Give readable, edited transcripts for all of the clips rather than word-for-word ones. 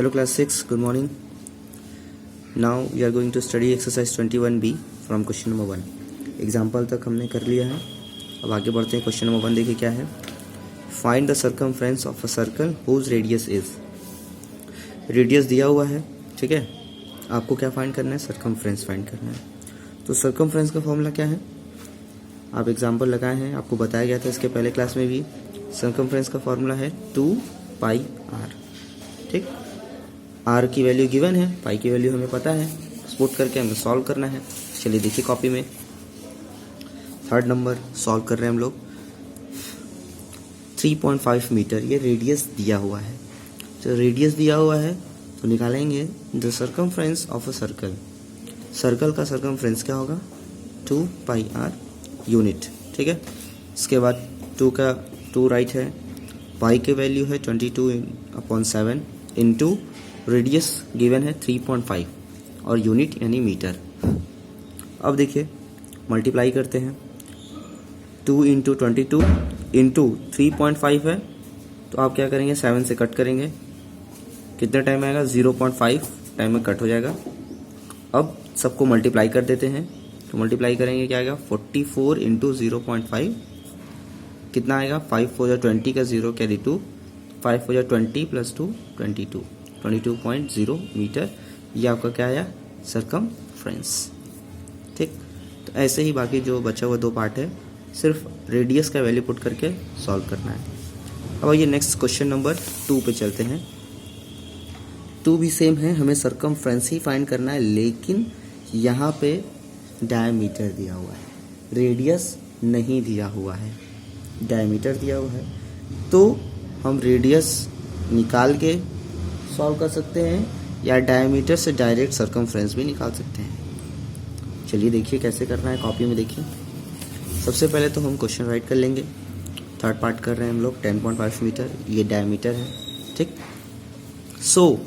Hello class 6, good morning. Now we are going to study exercise 21B from question number 1. Example तक हमने कर लिया है. अब आगे बढ़ते हैं. क्वेश्चन नंबर 1 देखिए क्या है. Find the circumference of a circle whose radius is. Radius दिया हुआ है, ठीक है. आपको क्या फाइंड करना है? सर्कमफ्रेंस फाइंड करना है. तो सर्कमफ्रेंस का फॉर्मूला क्या है? आप एग्जाम्पल लगाए हैं, आपको बताया गया था इसके पहले क्लास में भी. सर्कमफ्रेंस का फॉर्मूला है 2πr. ठीक, आर की वैल्यू गिवन है, पाई की वैल्यू हमें पता है. पुट करके हमें सॉल्व करना है. चलिए देखिए कॉपी में 3rd नंबर सॉल्व कर रहे हैं हम लोग. 3.5 मीटर ये रेडियस दिया हुआ है. तो रेडियस दिया हुआ है तो निकालेंगे the circumference of a circle. Circle का सर्कमफ्रेंस क्या होगा? 2πr unit. ठीक है. इसके बाद 2 राइट है. पाई की वैल्यू है 22/7 इंटू रेडियस गिवन है 3.5 और यूनिट यानी मीटर. अब देखिए मल्टीप्लाई करते हैं. 2 इंटू 22 इंटू 3.5 है तो आप क्या करेंगे? 7 से कट करेंगे. कितना टाइम आएगा? 0.5 टाइम में कट हो जाएगा. अब सबको मल्टीप्लाई कर देते हैं. तो मल्टीप्लाई करेंगे क्या आएगा? 44 इंटू 0.5 कितना आएगा? 5 4 20 का 0 कैरी 2, 5 4 20 प्लस 2 22.0 मीटर. ये आपका क्या आया? सर्कमफ्रेंस. ठीक. तो ऐसे ही बाकी जो बचा हुआ 2 पार्ट है सिर्फ रेडियस का वैल्यू पुट करके सॉल्व करना है. अब आइए नेक्स्ट क्वेश्चन नंबर 2 पे चलते हैं. 2 भी सेम है, हमें सर्कमफ्रेंस ही फाइंड करना है, लेकिन यहाँ पे डायमीटर दिया हुआ है, रेडियस नहीं दिया हुआ है. डायमीटर दिया हुआ है तो हम रेडियस निकाल के सॉल्व कर सकते हैं या डायमीटर से डायरेक्ट सर्कमफ्रेंस भी निकाल सकते हैं. चलिए देखिए कैसे करना है. कॉपी में देखिए. सबसे पहले तो हम क्वेश्चन राइट कर लेंगे. 3rd पार्ट कर रहे हैं हम लोग. 10.5 मीटर ये डायमीटर है. ठीक. सो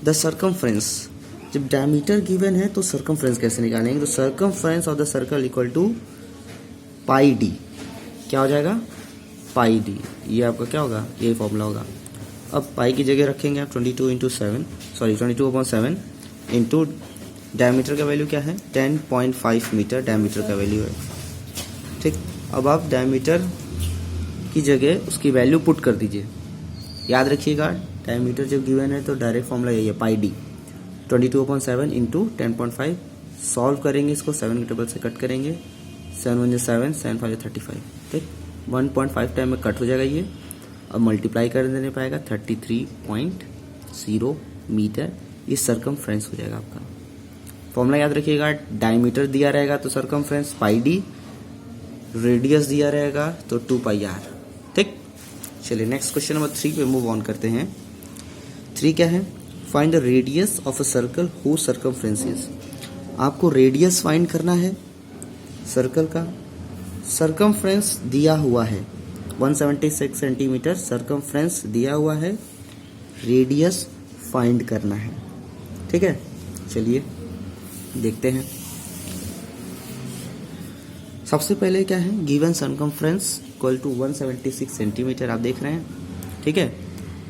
द सर्कमफ्रेंस, जब डायमीटर गिवन है तो सर्कमफ्रेंस कैसे निकालेंगे? तो circumference of the circle equal to pi D. क्या हो जाएगा? Pi D. ये आपका क्या होगा? ये फॉर्मूला होगा. अब पाई की जगह रखेंगे आप 22/7 इंटू डायमीटर का वैल्यू क्या है? 10.5 मीटर डायमीटर का वैल्यू है. ठीक. अब आप डायमीटर की जगह उसकी वैल्यू पुट कर दीजिए. याद रखिएगा डायमीटर जब गिवन है तो डायरेक्ट फॉर्मूला यही है, पाई डी. 22/7 इंटू 10.5 सॉल्व करेंगे इसको. 7 के टेबल से कट करेंगे. 7 1 7 7 5 35. ठीक. 1.5 टाइम में कट हो जाएगा ये. अब मल्टीप्लाई कर देने पाएगा 33.0 मीटर. ये सर्कमफ्रेंस हो जाएगा आपका. फॉर्मूला याद रखिएगा. डायमीटर दिया रहेगा तो सर्कमफ्रेंस पाई डी, रेडियस दिया रहेगा तो 2πr. ठीक. चलिए नेक्स्ट क्वेश्चन नंबर 3 पे मूव ऑन करते हैं. 3 क्या है? Find the radius of a circle who circumference is. आपको रेडियस फाइंड करना है सर्कल का. सर्कमफ्रेंस दिया हुआ है 176 सेंटीमीटर. सर्कमफ्रेंस दिया हुआ है, रेडियस फाइंड करना है. ठीक है. चलिए देखते हैं. सबसे पहले क्या है? Given circumference equal to 176 centimetre आप देख रहे हैं. ठीक है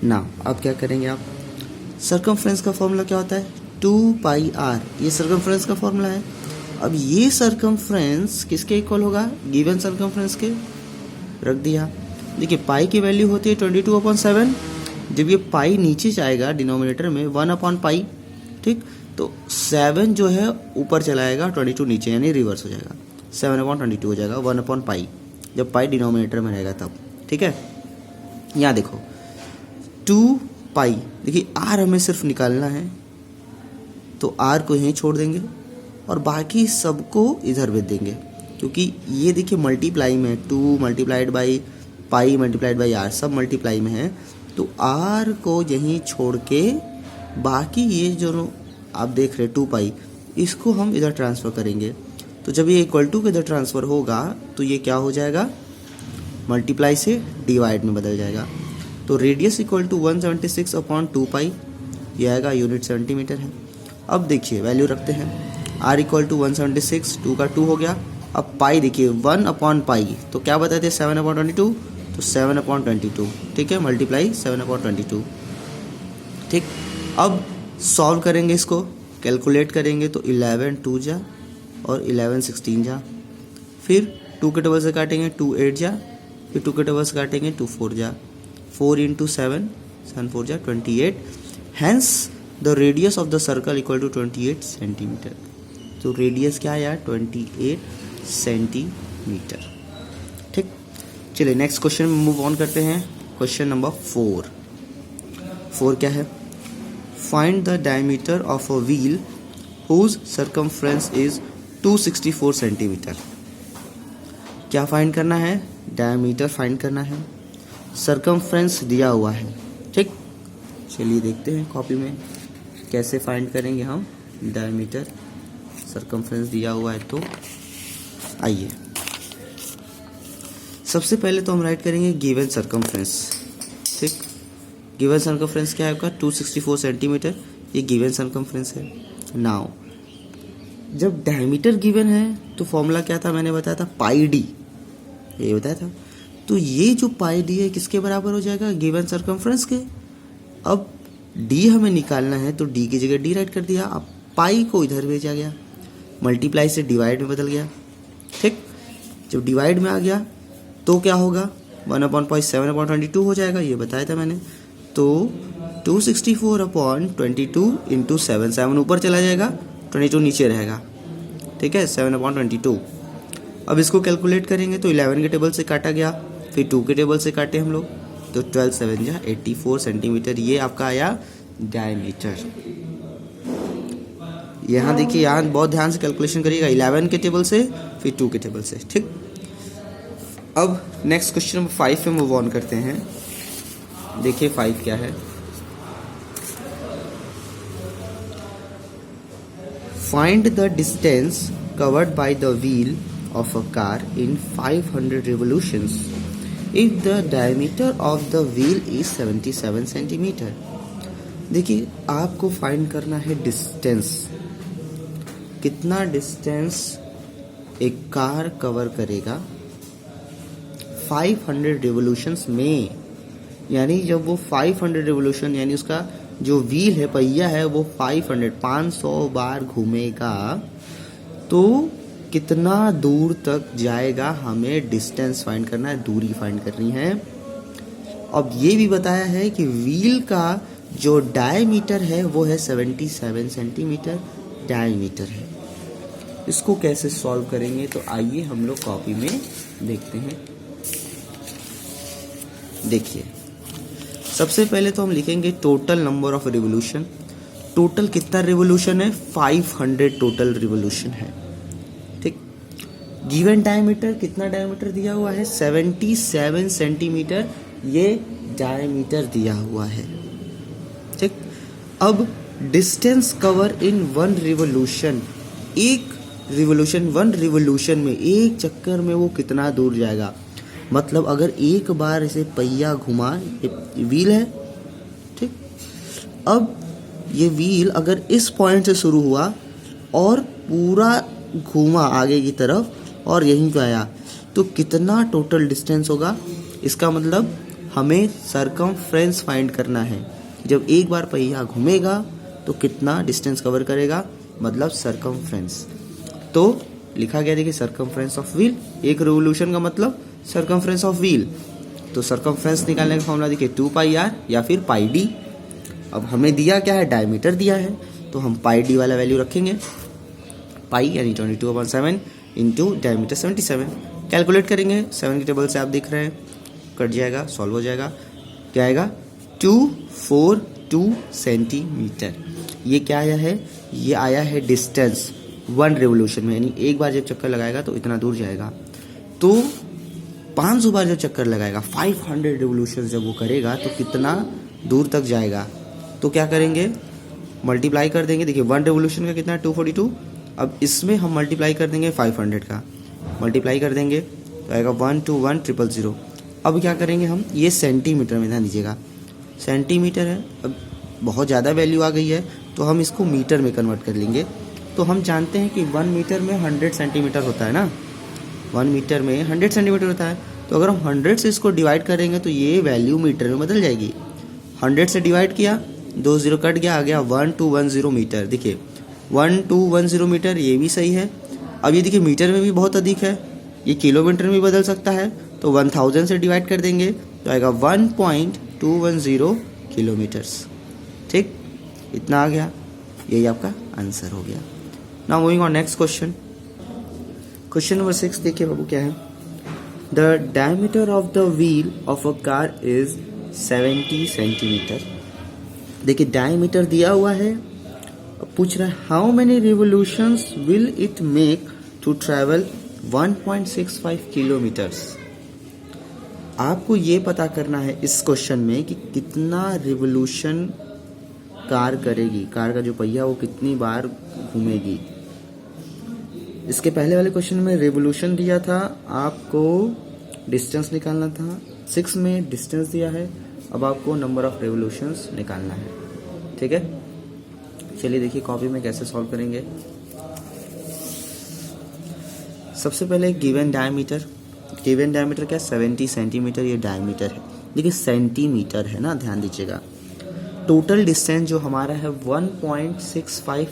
ना. अब क्या करेंगे आप? सर्कमफ्रेंस का फॉर्मूला क्या होता है? 2πr. ये सर्कमफ्रेंस का फॉर्मूला है. अब ये सर्कमफ्रेंस किसके इक्वल होगा? गिवन सर्कमफ्रेंस के. रख दिया. देखिए पाई की वैल्यू होती है 22/7. जब ये पाई नीचे जाएगा डिनोमिनेटर में 1/पाई. ठीक. तो 7 जो है ऊपर चलाएगा, 22 नीचे, यानी रिवर्स हो जाएगा. 7/22 हो जाएगा 1/पाई जब पाई डिनोमिनेटर में रहेगा तब. ठीक है. यहाँ देखो 2π. देखिए आर हमें सिर्फ निकालना है तो आर को यहीं छोड़ देंगे और बाकी सबको इधर भेज देंगे, क्योंकि ये देखिए मल्टीप्लाई में 2 multiplied by pi multiplied by R सब मल्टीप्लाई में है. तो आर को यहीं छोड़ के बाकी ये जो आप देख रहे 2π इसको हम इधर ट्रांसफ़र करेंगे. तो जब ये इक्वल टू के इधर ट्रांसफ़र होगा तो ये क्या हो जाएगा? मल्टीप्लाई से डिवाइड में बदल जाएगा. तो रेडियस इक्वल टू 176/2π. ये आएगा यूनिट सेंटीमीटर है. अब देखिए वैल्यू रखते हैं. आर इक्वल टू 176, 2 का 2 हो गया. अब पाई देखिए 1/पाई तो क्या बताते हैं? 7/22. तो 7/22. ठीक है. मल्टीप्लाई 7/22. ठीक. अब सॉल्व करेंगे, इसको कैलकुलेट करेंगे तो 11 2 जा और 11 16 जा, फिर 2 के टेबल से काटेंगे 2 8 जा, फिर 2 के टेबल से काटेंगे 2 4 जा, 4 इंटू 7 7 4 जा 28। Hence the radius of the circle equal to 28 centimetre. तो रेडियस क्या है यार, 28 सेंटीमीटर। ठीक, चलिए नेक्स्ट क्वेश्चन में मूव ऑन करते हैं। क्वेश्चन नंबर 4 क्या है, find the diameter of a wheel whose circumference is 264 centimetre. क्या फाइंड करना है, डायमीटर फाइंड करना है, सर्कमफ्रेंस दिया हुआ है। ठीक, चलिए देखते हैं कॉपी में कैसे फाइंड करेंगे हम डायमीटर, सर्कमफ्रेंस दिया हुआ है। तो आइए सबसे पहले तो हम राइट करेंगे गिवन सर्कमफ्रेंस। ठीक, गिवन सर्कमफ्रेंस क्या है आपका, 264 सेंटीमीटर, ये गिवन सर्कमफ्रेंस है। नाउ जब डायमीटर गिवन है तो फॉर्मूला क्या था, मैंने बताया था पाई डी, ये बताया था। तो ये जो पाई डी है किसके बराबर हो जाएगा, गिवन सर्कमफ्रेंस के। अब डी हमें निकालना है तो डी की जगह डी राइट कर दिया, अब पाई को इधर भेजा गया, मल्टीप्लाई से डिवाइड में बदल गया। ठीक, जब डिवाइड में आ गया तो क्या होगा, 1/7/22 हो जाएगा, ये बताया था मैंने। तो 264/22 इंटू 7, 7 ऊपर चला जाएगा, 22 नीचे रहेगा। ठीक है, 7/22। अब इसको कैलकुलेट करेंगे तो 11 के टेबल से काटा गया, फिर 2 के टेबल से काटे हम लोग, तो 12 7 जा 84 सेंटीमीटर, ये आपका आया डायमीटर। यहाँ देखिए, यहाँ बहुत ध्यान से कैलकुलेशन करिएगा, 11 के टेबल से फिर 2 के टेबल से। ठीक, अब नेक्स्ट क्वेश्चन नंबर 5 पे मूव ऑन करते हैं। देखिए 5 क्या है, find the distance covered by the wheel of a car in 500 revolutions if the diameter of the wheel is 77 centimetre. देखिए आपको फाइंड करना है डिस्टेंस, कितना डिस्टेंस एक कार कवर करेगा 500 रिवोल्यूशंस में। यानी जब वो 500 रिवोल्यूशन, यानी उसका जो व्हील है, पहिया है, वो 500 बार घूमेगा तो कितना दूर तक जाएगा, हमें डिस्टेंस फाइंड करना है, दूरी फाइंड करनी है। अब ये भी बताया है कि व्हील का जो डायमीटर है वो है 77 सेंटीमीटर डायमीटर है। इसको कैसे सॉल्व करेंगे, तो आइए हम लोग कॉपी में देखते हैं। देखिए सबसे पहले तो हम लिखेंगे total number of revolution. Total कितना रिवोल्यूशन है, 500 टोटल रिवोल्यूशन है। ठीक, गिवन डायमीटर, कितना डायमीटर दिया हुआ है, 77 सेंटीमीटर ये डायमीटर दिया हुआ है। ठीक, अब distance cover in one revolution, एक रिवोल्यूशन, वन रिवोल्यूशन में, एक चक्कर में वो कितना दूर जाएगा। मतलब अगर एक बार इसे पहिया घुमा, ये व्हील है, ठीक, अब ये व्हील अगर इस पॉइंट से शुरू हुआ और पूरा घूमा आगे की तरफ और यहीं पे आया तो कितना टोटल डिस्टेंस होगा। इसका मतलब हमें सर्कमफ्रेंस फाइंड करना है। जब एक बार पहिया घूमेगा तो कितना डिस्टेंस कवर करेगा, मतलब सर्कमफ्रेंस। तो लिखा गया देखिए सर्कमफ्रेंस ऑफ व्हील, एक रिवोल्यूशन का मतलब सर्कमफ्रेंस ऑफ व्हील। तो सर्कमफ्रेंस निकालने का फॉर्मूला देखिए 2πr या फिर पाई डी। अब हमें दिया क्या है, डायमीटर दिया है, तो हम पाई डी वाला वैल्यू रखेंगे, पाई यानी 22/7 इंटू डायमीटर 77। कैलकुलेट करेंगे, 7 के टेबल से आप देख रहे हैं, कट जाएगा, सॉल्व हो जाएगा, क्या आएगा 242 सेंटीमीटर। ये क्या आया है, ये आया है डिस्टेंस वन रिवोल्यूशन में, यानी एक बार जब चक्कर लगाएगा तो इतना दूर जाएगा। तो 500 बार जब चक्कर लगाएगा, 500 रिवोल्यूशन जब वो करेगा तो कितना दूर तक जाएगा। तो क्या करेंगे, मल्टीप्लाई कर देंगे। देखिए 1 रिवोल्यूशन का कितना है, 242। अब इसमें हम मल्टीप्लाई कर देंगे 500 का, मल्टीप्लाई कर देंगे तो आएगा 121,000। अब क्या करेंगे हम, ये सेंटीमीटर में ध्यान दीजिएगा, सेंटीमीटर है। अब बहुत ज़्यादा वैल्यू आ गई है तो हम इसको मीटर में कन्वर्ट कर लेंगे। तो हम जानते हैं कि 1 मीटर में 100 सेंटीमीटर होता है ना, 1 मीटर में 100 सेंटीमीटर होता है। तो अगर हम 100 से इसको डिवाइड करेंगे तो ये वैल्यू मीटर में बदल जाएगी। 100 से डिवाइड किया, 2 0 कट गया, आ गया 1210 मीटर। देखिए 1210 मीटर, ये भी सही है। अब ये देखिए मीटर में भी बहुत अधिक है, ये किलोमीटर में भी बदल सकता है, तो 1000 से डिवाइड कर देंगे तो आएगा 1.210 किलोमीटर्स। ठीक, इतना आ गया, यही आपका आंसर हो गया। Now moving on next question. Question number 6 देखिए बाबू क्या है। The diameter of the wheel of a car is 70 centimetre. देखिए डायमीटर दिया हुआ है, अब पूछ रहा है how many revolutions will it make to travel 1.65 kilometres. आपको ये पता करना है इस क्वेश्चन में कि कितना रिवोल्यूशन कार करेगी, कार का जो पहिया वो कितनी बार घूमेगी। इसके पहले वाले क्वेश्चन में रिवोल्यूशन दिया था, आपको डिस्टेंस निकालना था। 6 में डिस्टेंस दिया है, अब आपको नंबर ऑफ रिवोल्यूशंस निकालना है। ठीक है, चलिए देखिए कॉपी में कैसे सॉल्व करेंगे। सबसे पहले गिवन डायमीटर, गिवन डायमीटर क्या 70 सेंटीमीटर ये डायमीटर है। देखिए सेंटीमीटर है ना, ध्यान दीजिएगा। टोटल डिस्टेंस जो हमारा है 1.65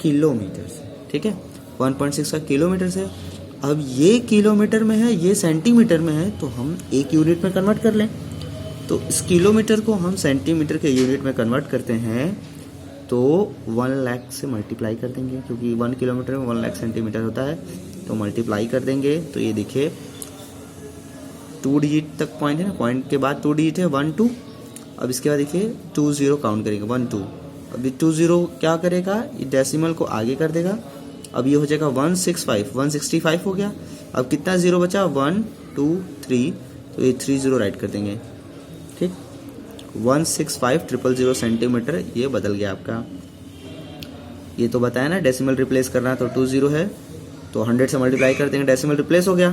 किलोमीटर से। ठीक है, 1.65 किलोमीटर से। अब ये किलोमीटर में है, ये सेंटीमीटर में है, तो हम एक यूनिट में कन्वर्ट कर लें। तो इस किलोमीटर को हम सेंटीमीटर के यूनिट में कन्वर्ट करते हैं तो 1 लाख से मल्टीप्लाई कर देंगे, क्योंकि 1 किलोमीटर में 1 लाख सेंटीमीटर होता है, तो मल्टीप्लाई कर देंगे। तो ये देखिए 2 डिजिट तक पॉइंट है ना, पॉइंट के बाद 2 डिजिट है 1 2। अब इसके बाद देखिए 2 0 काउंट करेंगे 1 2। अभी 2 0 क्या करेगा, ये डेसिमल को आगे कर देगा। अब ये हो जाएगा 165 हो गया। अब कितना जीरो बचा 1 2 3, तो ये 3 0 राइट कर देंगे। ठीक, 165,000 सेंटीमीटर ये बदल गया आपका। ये तो बताया ना डेसिमल रिप्लेस करना, तो 2 0 है तो 100 से मल्टीप्लाई कर देंगे, डेसिमल रिप्लेस हो गया।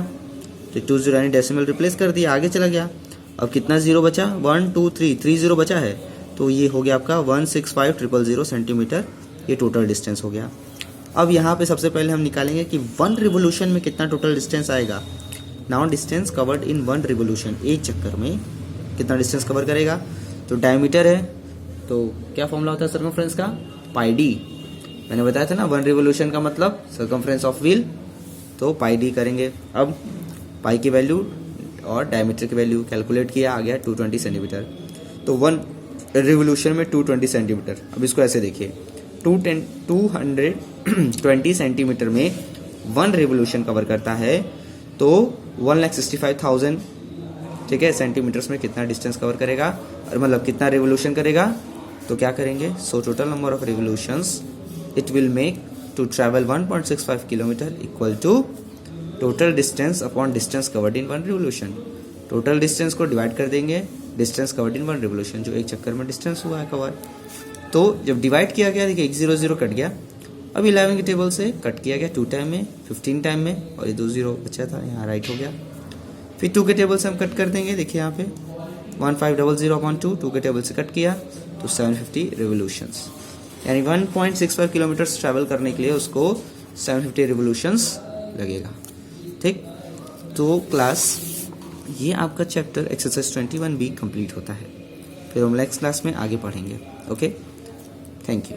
तो 2 0 यानी डेसिमल रिप्लेस कर दिया, आगे चला गया। अब कितना जीरो बचा 1 2 3, 3 0 बचा है, तो ये हो गया आपका 165,000 सेंटीमीटर, ये टोटल डिस्टेंस हो गया। अब यहाँ पे सबसे पहले हम निकालेंगे कि 1 रिवोल्यूशन में कितना टोटल डिस्टेंस आएगा। Now distance covered in 1 revolution, एक चक्कर में कितना डिस्टेंस कवर करेगा। तो डायमीटर है, तो क्या फॉर्मूला होता है सर्कमफ्रेंस का, पाई डी। मैंने बताया था ना 1 रिवोल्यूशन का मतलब सर्कमफ्रेंस ऑफ व्हील, तो पाई डी करेंगे। अब पाई की वैल्यू और डायमीटर की वैल्यू कैलकुलेट किया, आ गया 220 सेंटीमीटर। तो 1 रिवोल्यूशन में 220 सेंटीमीटर। अब इसको ऐसे देखिए 220 सेंटीमीटर में 1 रिवोल्यूशन कवर करता है, तो 1,65,000 ठीक है सेंटीमीटर्स में कितना डिस्टेंस कवर करेगा, और मतलब कितना रिवोल्यूशन करेगा। तो क्या करेंगे, so total number of revolutions it will make to travel 1.65 kilometre equal to total distance upon distance covered in 1 revolution. Total distance को डिवाइड कर देंगे डिस्टेंस कवर्ड इन 1 रिवोल्यूशन, जो एक चक्कर में डिस्टेंस हुआ है कवर। तो जब डिवाइड किया गया देखिए 1 0 0 कट गया। अब 11 की टेबल से कट किया गया 2 टाइम में, 15 टाइम में, और ये 2 0 बचा था, यहाँ राइट हो गया। फिर 2 के टेबल से हम कट कर देंगे, देखिए यहाँ पे 1500/2, 2 के टेबल से कट किया तो 750 रिवोल्यूशंस, यानी 1.65 किलोमीटर ट्रैवल करने के लिए उसको 750 रिवोल्यूशंस लगेगा। ठीक, तो क्लास ये आपका चैप्टर एक्सरसाइज 21B कंप्लीट होता है। फिर हम नेक्स्ट क्लास में आगे पढ़ेंगे। Okay, thank you.